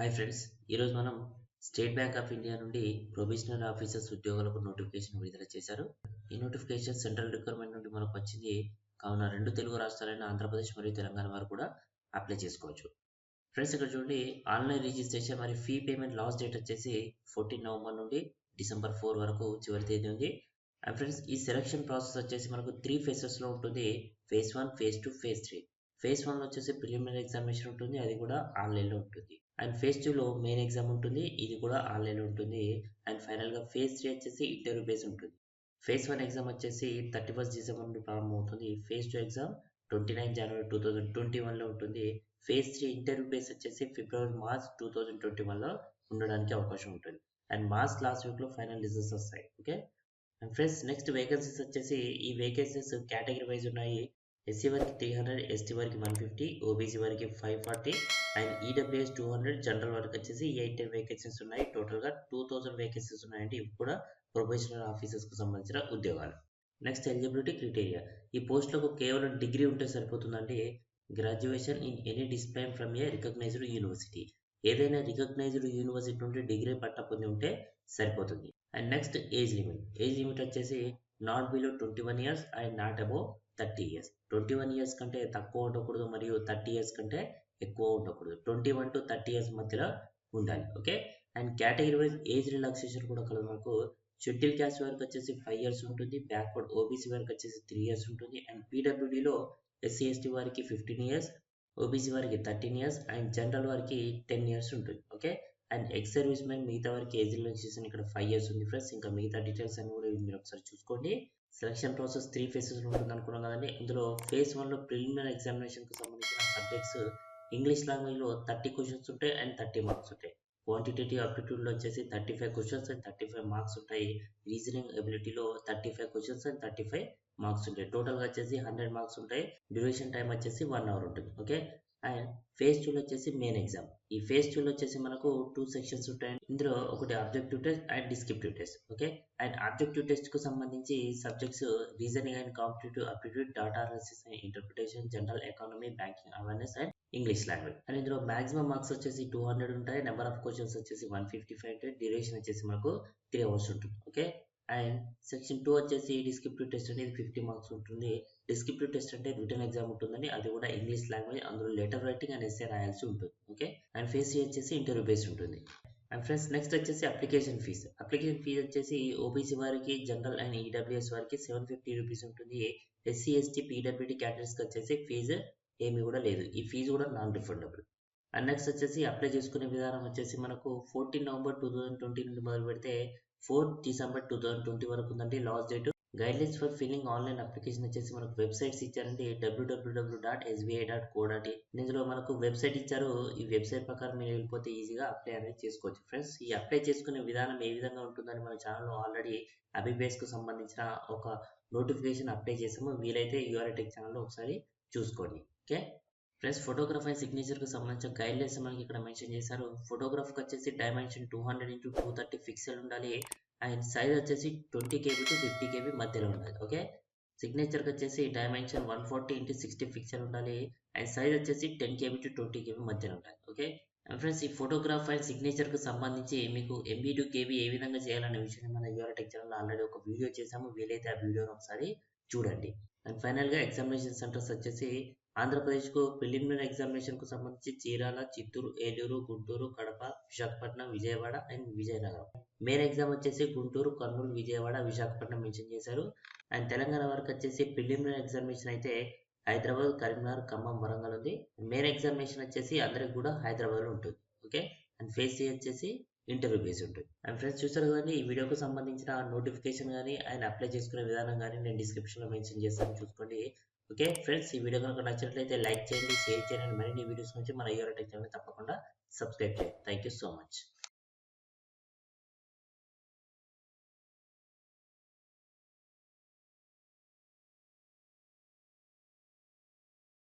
Hi friends, ఈరోజు మనం state bank of India నుండి ప్రొవిజనల్ ఆఫీసర్స్ ఉద్యోగాలకు నోటిఫికేషన్ విడుదల చేశారు. ఈ నోటిఫికేషన్ సెంట్రల్ రిక్వైర్మెంట్ నుండి మనకు వచ్చింది. కావున రెండు తెలుగు రాష్ట్రాలైన ఆంధ్రప్రదేశ్ మరియు తెలంగాణ వారు కూడా అప్లై చేసుకోవచ్చు. ఫ్రెండ్స్, ఇక్కడ చూడండి, ఆన్లైన్ రిజిస్ట్రేషన్ మరియు ఫీ పేమెంట్ లాస్ట్ డేట్ వచ్చేసి 14 నవంబర్ నుండి డిసెంబర్ 4 వరకు చివరి తేదీ ఉంది. అండ్ ఫ్రెండ్స్, ఈ సెలక్షన్ ప్రాసెస్ వచ్చేసి మనకు 3 ఫేజెస్లో ఉంటుంది. Phase 1, phase 2, phase 3. ఫేజ్ 1 వచ్చేసి ప్రిలిమినరీ ఎగ్జామినేషన్ ఉంటుంది, అది కూడా ఆన్లైన్లో ఉంటుంది. అండ్ ఫేజ్ 2లో మెయిన్ ఎగ్జామ్ ఉంటుంది, ఇది కూడా ఆన్లైన్లో ఉంటుంది. అండ్ ఫైనల్గా ఫేజ్ 3 వచ్చేసి ఇంటర్వ్యూ బేస్ ఉంటుంది. ఫేజ్ 1 ఎగ్జామ్ వచ్చేసి 31 డిసెంబర్ నుండి ప్రారంభమవుతుంది. ఫేజ్ 2 ఎగ్జామ్ 29 జనవరి 2021లో ఉంటుంది. ఫేజ్ 3 ఇంటర్వ్యూ బేస్ వచ్చేసి ఫిబ్రవరి మార్చ్ 2021లో ఉండడానికి అవకాశం ఉంటుంది. అండ్ మార్చ్ లాస్ట్ వీక్లో ఫైనల్ రిజల్ట్స్ వస్తాయి. Okay. And friends, next vacancies వచ్చేసి ఈ వేకెన్సీస్ కేటగిరీ వైజ్ ఉన్నాయి. ఎస్సీ వారికి 300, ఎస్టీ వారికి 150, ఓబీసీ వారికి 540 అండ్ ఈడబ్ల్యూఎస్ 200, జనరల్ వారికి వచ్చేసి 80 వేకెన్సీస్ ఉన్నాయి. టోటల్గా 2000 వేకెన్సీస్ ఉన్నాయండి. ఇవి కూడా ప్రొఫెషనల్ ఆఫీసర్స్కు సంబంధించిన ఉద్యోగాలు. Next eligibility criteria. ఈ పోస్టులకు కేవలం డిగ్రీ ఉంటే సరిపోతుందండి. Graduation in any discipline from a recognised university. ఏదైనా రికగ్నైజ్డ్ యూనివర్సిటీ నుండి డిగ్రీ పట్టా పొంది ఉంటే సరిపోతుంది. And next age limit. Age limit వచ్చేసి not below 21 years and not above 30 years. 21 years కంటే తక్కువ ఉండకూడదు మరియు 30 ఇయర్స్ కంటే ఎక్కువ ఉండకూడదు. 21 to 30 ఇయర్స్ మధ్యలో ఉండాలి. Okay. And category wise age relaxation కూడా కలదు. మనకు షెడ్యూల్ క్యాస్ట్ వారికి వచ్చేసి 5 ఇయర్స్ ఉంటుంది. బ్యాక్వర్డ్ ఓబీసీ వారికి వచ్చేసి 3 ఇయర్స్ ఉంటుంది. అండ్ పీడబ్ల్యూడీలో ఎస్సీ ఎస్టీ వారికి 15 ఇయర్స్, ఓబీసీ వారికి 13 ఇయర్స్ అండ్ జనరల్ వారికి 10 ఇయర్స్ ఉంటుంది. Okay. And ex service men మిగతా వారికి ఏజ్ రిలాక్సేషన్ ఇక్కడ 5 ఇయర్స్ ఉంది ఫ్రెండ్స్. ఇంకా మిగతా డీటెయిల్స్ అన్ని కూడా మీరు ఒకసారి చూసుకోండి. సెలక్షన్ ప్రాసెస్ 3 ఫేజెస్ ఉంటుంది అనుకున్నాం కదండి. ఇందులో ఫేజ్ 1లో ప్రిలిమినరీ ఎగ్జామినేషన్కి సంబంధించిన సబ్జెక్ట్స్ ఇంగ్లీష్ లాంగ్వేజ్లో 30 క్వశ్చన్స్ ఉంటాయి అండ్ 30 మార్క్స్ ఉంటాయి. క్వాంటిటేటివ్ అప్టిట్యూడ్లో వచ్చేసి 35 క్వశ్చన్స్ అండ్ 35 మార్క్స్ ఉంటాయి. రీజనింగ్ ఎబిలిటీలో 35 క్వశ్చన్స్ అండ్ 35 మార్క్స్ ఉంటాయి. టోటల్గా వచ్చేసి 100 మార్క్స్ ఉంటాయి. డ్యూరేషన్ టైం వచ్చేసి 1 అవర్ ఉంటుంది. ఓకే. అండ్ ఫేజ్ 2లో వచ్చేసి మెయిన్ ఎగ్జామ్. ఈ ఫేజ్ 2లో వచ్చేసి మనకు 2 సెక్షన్స్ ఉంటాయి. ఇందులో ఒకటి objective test and descriptive test. Okay. And objective test కు సంబంధించి subjects reasoning and competitive aptitude, data analysis and interpretation, general economy, banking awareness and English language. And ఇందులో మాక్సిమం మార్క్స్ వచ్చేసి 200 ఉంటాయి. నెంబర్ ఆఫ్ క్వశ్చన్స్ వచ్చేసి 155 ఉంటాయి. Duration వచ్చేసి మనకు 3 hours ఉంటుంది. ఓకే. అండ్ సెక్షన్ 2 వచ్చేసి డిస్క్రిప్టివ్ టెస్ట్ అనేది 50 మార్క్స్ ఉంటుంది. డిస్క్రిప్టివ్ టెస్ట్ అంటే రిటర్న్ ఎగ్జామ్ ఉంటుందని, అది కూడా ఇంగ్లీష్ లాంగ్వేజ్. అందులో లెటర్ రైటింగ్ అండ్ ఎస్ఏ రాయాల్సి ఉంటుంది. ఓకే. అండ్ ఫేజ్ 3 వచ్చేసి ఇంటర్వ్యూ బేస్డ్ ఉంటుంది. అండ్ ఫ్రెండ్స్, నెక్స్ట్ వచ్చేసి అప్లికేషన్ ఫీజు. అప్లికేషన్ ఫీజు వచ్చేసి ఓబీసీ వారికి, జనరల్ అండ్ ఈడబ్ల్యూఎస్ వారికి 750 రూపీస్ ఉంటుంది. ఎస్సీ ఎస్టీ పీడబ్ల్యూడీ క్యాటరీస్కి వచ్చేసి ఫీజు ఏమీ కూడా లేదు. ఈ ఫీజు కూడా నాన్ రిఫండబుల్. అండ్ నెక్స్ట్ వచ్చేసి అప్లై చేసుకునే విధానం వచ్చేసి మనకు 14 నవంబర్ 2020 నుండి మొదలు పెడితే 4 డిసెంబర్ 2020 వరకు ఉందండి last date. Guidelines for filling online application వచ్చేసి మనకు వెబ్సైట్స్ ఇచ్చారండి. www.sbi.co.in. ఇందులో మనకు వెబ్సైట్ ఇచ్చారు. ఈ వెబ్సైట్ ప్రకారం మీరు వెళ్ళిపోతే ఈజీగా అప్లై అనేది చేసుకోవచ్చు ఫ్రెండ్స్. ఈ అప్లై చేసుకునే విధానం ఏ విధంగా ఉంటుందని మన ఛానల్లో ఆల్రెడీ అబిబేస్కు సంబంధించిన ఒక నోటిఫికేషన్ అప్లై చేసాము. వీలైతే యూఆర్ఐటెక్ ఛానల్లో ఒకసారి చూసుకోండి. ఓకే ఫ్రెండ్స్, ఫోటోగ్రాఫ్ అండ్ సిగ్నేచర్కి సంబంధించిన గైడ్లైన్స్ మనకి ఇక్కడ మెన్షన్ చేశారు. ఫోటోగ్రాఫ్కి వచ్చేసి డైమెన్షన్ 200x230 పిక్సెల్ ఉండాలి. అండ్ సైజ్ వచ్చేసి 20 KB to 50 KB మధ్యలో ఉండాలి. ఓకే. సిగ్నేచర్కి వచ్చేసి డైమెన్షన్ 140x60 పిక్సెల్ ఉండాలి. అండ్ సైజ్ వచ్చేసి 10 KB to 20 KB మధ్యలో ఉండాలి. ఓకే. అండ్ ఫ్రెండ్స్, ఈ ఫోటోగ్రాఫ్ అండ్ సిగ్నేచర్కి సంబంధించి మీకు MB2 KB ఏ విధంగా చేయాలనే విషయాన్ని మన యూఆర్ఐటెక్ ఛానల్లో ఆల్రెడీ ఒక వీడియో చేసాము. వీలైతే ఆ వీడియోని ఒకసారి చూడండి. అండ్ ఫైనల్గా ఎగ్జామినేషన్ సెంటర్స్ వచ్చేసి ఆంధ్రప్రదేశ్కు ప్రిలిమినరీ ఎగ్జామినేషన్కు సంబంధించి Chirala, Chittoor, Eluru, Guntur, Kadapa, Visakhapatnam, Vijayawada and Vizianagaram. Main exam వచ్చేసి గుంటూరు, కర్నూలు, విజయవాడ, విశాఖపట్నం మెన్షన్ చేశారు. అండ్ తెలంగాణ వరకు వచ్చేసి ప్రిలిమినరీ ఎగ్జామినేషన్ అయితే హైదరాబాద్, కరీంనగర్, ఖమ్మం, వరంగల్ ఉంది. మెయిన్ ఎగ్జామినేషన్ వచ్చేసి అందరికి కూడా హైదరాబాద్లో ఉంటుంది. ఓకే. అండ్ ఫేజ్ 3 వచ్చేసి ఇంటర్వ్యూ బేస్ ఉంటుంది. అండ్ ఫ్రెండ్స్, చూస్తారు కదండి, ఈ వీడియోకి సంబంధించిన నోటిఫికేషన్ కానీ అండ్ అప్లై చేసుకునే విధానం కానీ నేను డిస్క్రిప్షన్లో మెన్షన్ చేస్తాను, చూసుకోండి. ఓకే ఫ్రెండ్స్, ఈ వీడియో కనుక నచ్చినట్లయితే లైక్ చేయండి, షేర్ చేయండి. మరిన్ని వీడియోస్ నుంచి మన యూఆర్ఐటెక్ ఛానల్ తప్పకుండా సబ్స్క్రైబ్ చేయండి. Thank you so much.